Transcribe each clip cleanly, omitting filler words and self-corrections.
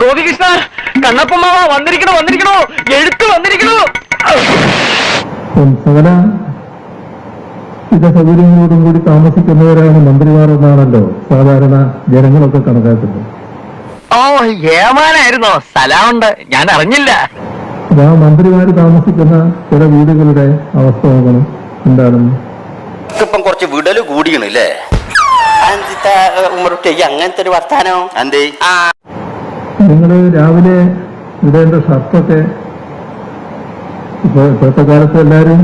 ഗോപികൃഷ്ണ, കണ്ണപ്പമാവ വന്നിരിക്കണോ വന്നിരിക്കണോ, എഴുത്ത് വന്നിരിക്കണോ. സകല സൗകര്യങ്ങളോടും കൂടി താമസിക്കുന്നവരാണ് മന്ത്രിമാർ എന്നാണല്ലോ സാധാരണ ജനങ്ങളൊക്കെ കണക്കാക്കുന്നത്. ഓ, ഏമാനായിരുന്നോ? സ്ഥലമുണ്ട്, ഞാൻ അറിഞ്ഞില്ല. ആ മന്ത്രിമാര് താമസിക്കുന്ന ചില വീടുകളുടെ അവസ്ഥ നോക്കണം എന്താണെന്ന്. ഇപ്പം കുറച്ച് വിടല് കൂടിയണല്ലേ അങ്ങനത്തെ ഒരു വർത്താനോ? എന്തേ നിങ്ങൾ രാവിലെ ഇടേണ്ട ഷർട്ടൊക്കെ ഇപ്പോഴത്തെ കാലത്ത് എല്ലാരും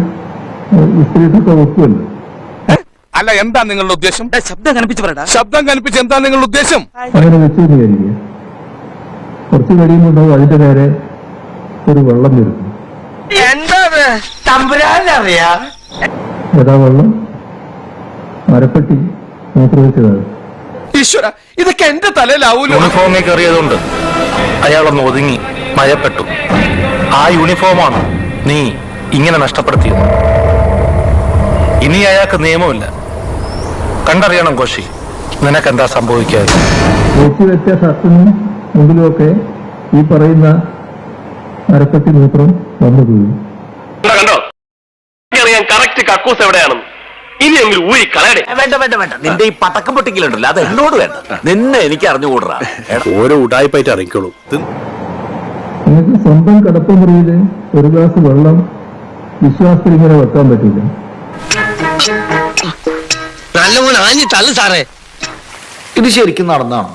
ഇസ്ത്രീട്ടൊക്കെ വെക്കുമല്ലോ. അല്ല, എന്താ നിങ്ങളുടെ ഉദ്ദേശം? ശബ്ദം കനിപ്പിച്ച് എന്താ നിങ്ങളുടെ ഉദ്ദേശം? അങ്ങനെ വെച്ച് വിചാരിക്കുക, കുറച്ച് കഴിയുമ്പോണ്ടാവും അതിന്റെ നേരെ ഒരു വെള്ളം വരും. ഏതാ വെള്ളം? മരപ്പെട്ടി മൂത്രവെച്ചതാണ്. ഈശ്വര, ഇതൊക്കെ എന്റെ തലയിലാവൂലോ. യൂണിഫോമിൽ കയറിയതുകൊണ്ട് അയാളൊന്ന് ഒതുങ്ങി ഭയപ്പെട്ടു. ആ യൂണിഫോമാണ് നീ ഇങ്ങനെ നഷ്ടപ്പെടുത്തിയത്. ഇനി അയാൾക്ക് നിയമമില്ല. കണ്ടറിയണം കോശി, നിനക്കെന്താ സംഭവിക്കാതെ. വെച്ച ഷർട്ടിനും മുമ്പിലുമൊക്കെ ഈ പറയുന്ന മരപ്പെട്ടി മൂത്രം വന്നു പോയി. കണ്ടോ, അറിയാൻ കറക്റ്റ് കക്കൂസ് എവിടെയാണ്. ഇനിയെങ്കിലും ഊരി കളയടേ. വേണ്ട വേണ്ട വേണ്ട, നിന്റെ ഈ പടക്കം പൊട്ടിക്കലുണ്ടല്ലോ, അത് എന്നോട് വേണ്ട. നിന്നെ എനിക്ക് അറിഞ്ഞുകൂടാ. ഓരോ ഉടായ്പായിട്ട് അറിയിക്കോളൂ. നിങ്ങൾക്ക് സ്വന്തം കിടപ്പുമുറിയില് ഒരു ഗ്ലാസ് വെള്ളം വിശ്വാസത്തിൽ ഇങ്ങനെ വെക്കാൻ പറ്റില്ല. നല്ലപോലെ ആഞ്ഞി തള്ളു സാറേ. ഇത് ശരിക്കും നടന്നാണോ?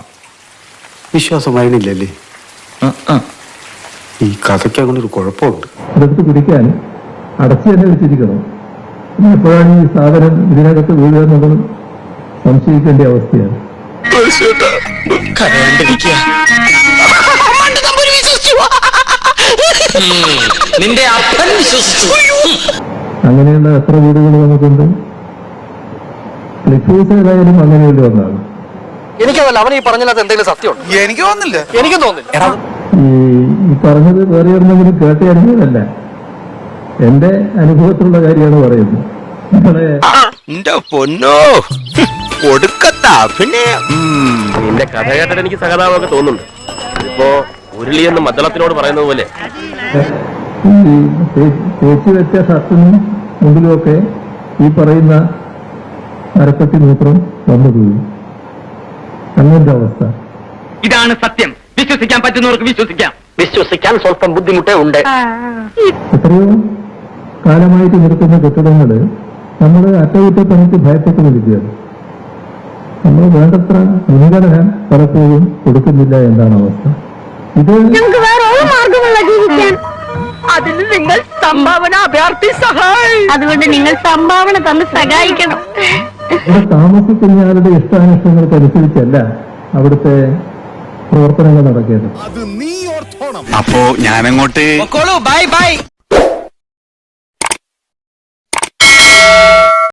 വിശ്വാസം വഴണില്ലല്ലേ? ഈ കഥയ്ക്ക് അങ്ങനെ ഒരു കുഴപ്പമുണ്ട്. അതെടുത്ത് കുടിക്കാൻ അടച്ചു തന്നെ വെച്ചിരിക്കണം. എപ്പോഴാണ് ഈ സാധനം ഇതിനകത്ത് വീഴുക എന്നുള്ളത് സംശയിക്കേണ്ട അവസ്ഥയാണ്. നിന്റെ അപ്പൻ വിശ്വസിച്ചു. അങ്ങനെയുള്ള എത്ര വീടുകൾ നമുക്കുണ്ട്. ക്ലിഫ് ഹൗസ് ഏതായാലും അങ്ങനെയുള്ള ഒന്നാണ്. എനിക്കതല്ല, അവൻ ഈ പറഞ്ഞതിനകത്ത് എന്തെങ്കിലും സത്യമുണ്ട്? എനിക്ക് തോന്നുന്നില്ല. എനിക്കും തോന്നില്ല. ഈ പറഞ്ഞത് വേറെ ഒന്നെങ്കിലും കേട്ട് അറിഞ്ഞതല്ല, എന്റെ അനുഭവത്തിലുള്ള കാര്യമാണ് പറയുന്നത്. പൊന്നോ കൊടുക്കത്താ. പിന്നെ നിന്റെ കഥ കേട്ടിട്ട് എനിക്ക് സഹതാപമൊക്കെ തോന്നുന്നുണ്ട്. ഇപ്പോ ഉരുളിയെന്ന് മദ്ദളത്തിനോട് പറയുന്നത് പോലെ ഈ തേച്ച് വെച്ച ഷർട്ടിനും മുമ്പിലുമൊക്കെ ഈ പറയുന്ന മരപ്പെട്ടി മൂത്രം വന്നു പോയി. അങ്ങനത്തെ അവസ്ഥ. ഇതാണ് സത്യം. വിശ്വസിക്കാൻ പറ്റുന്നവർക്ക് വിശ്വസിക്കാം. വിശ്വസിക്കാൻ സ്വല്പം ബുദ്ധിമുട്ടേ ഉണ്ട്. എത്രയോ കാലമായിട്ട് നിൽക്കുന്ന കെട്ടിടങ്ങള് നമ്മൾ അറ്റകുറ്റപ്പണിക്ക് ഭയപ്പെട്ട് നിൽക്കുകയാണ്. നമ്മൾ വേണ്ടത്ര മുൻഗണന പലപ്പോഴും കൊടുക്കുന്നില്ല എന്നാണ് അവസ്ഥ. ഇത് ഞങ്ങൾക്ക് വേറെ ഒരു മാർഗമല്ല ജീവിക്കാൻ. അതിന് നിങ്ങൾ സംഭാവന അഭ്യർത്ഥി സഹായി. അതുകൊണ്ട് നിങ്ങൾ സംഭാവന തന്ന് സഹായിക്കണം. ഇവിടെ താമസിക്കുന്നയാളുടെ ഇഷ്ടാനിഷ്ടങ്ങൾക്കനുസരിച്ചല്ല അവിടുത്തെ പ്രവർത്തനങ്ങൾ നടക്കേണ്ടത്. അപ്പോ ഞാനങ്ങോട്ട് ബൈ ബൈ.